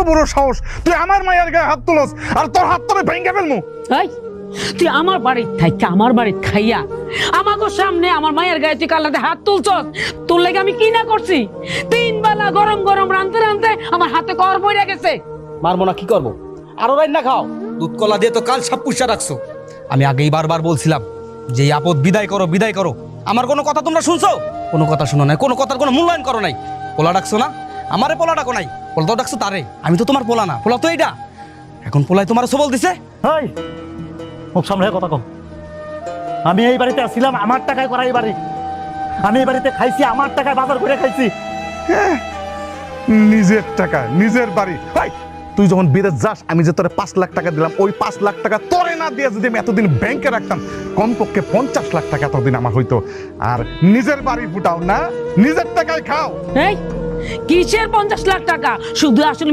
বড় সাহস, তুই আমার মায়ের গায়ে হাত তুলস আর তোর হাত তো ভেঙে ফেলমু। এই তুই আমার বাড়ির থাইকা আমার বাড়ির খাইয়া আমাকে সামনে আমার মায়ের গায়ে তুই কালাতে হাত তুলছস। তোর লাগে আমি কি না করছি? 3 বেলা গরম গরম রাঁধতে রাঁধতে আমার হাতে কর পড়ে গেছে। মারবো না কি করবো? আরো রান্না খাও। দুধ কলা দিয়ে তো কাল সব পুষা রাখছো। আমি আগেই বারবার বলছিলাম যে এই আপদ বিদায় করো বিদায় করো। আমার কোনো কথা তোমরা শুনছো? কোনো কথা শুনো নাই, কোনো কথার কোনো মূল্যায়ন করো নাই। পোলা ডাকছো না, আমারে পোলা ডাকো নাই, পোলা তো ডাকছো তারে। আমি তো তোমার পোলা না, পোলা তো এইটা। এখন পোলাই তোমার সবল দিছে। এই মুখ সামনে কথা কম। আমি এই বাড়িতে আসছিলাম আমার টাকায় করা এই বাড়ি। আমি এই বাড়িতে খাইছি আমার টাকায়, বাজার করে খাইছি। নিজের টাকা নিজের বাড়ি। ভাই তুই যখন বিদেশ যাস আমি যে তোরে 5 লাখ টাকা দিলাম, ওই 5 লাখ টাকা তোরে না দিয়ে যদি আমি এতদিন ব্যাংকে রাখতাম, কমপক্ষে 50 লাখ টাকা এতদিন আমার হইতো। আর নিজের বাড়ি ফুটাও না, নিজের টাকায় খাও। এই কিসের 50 লাখ টাকা? শুধু আসলে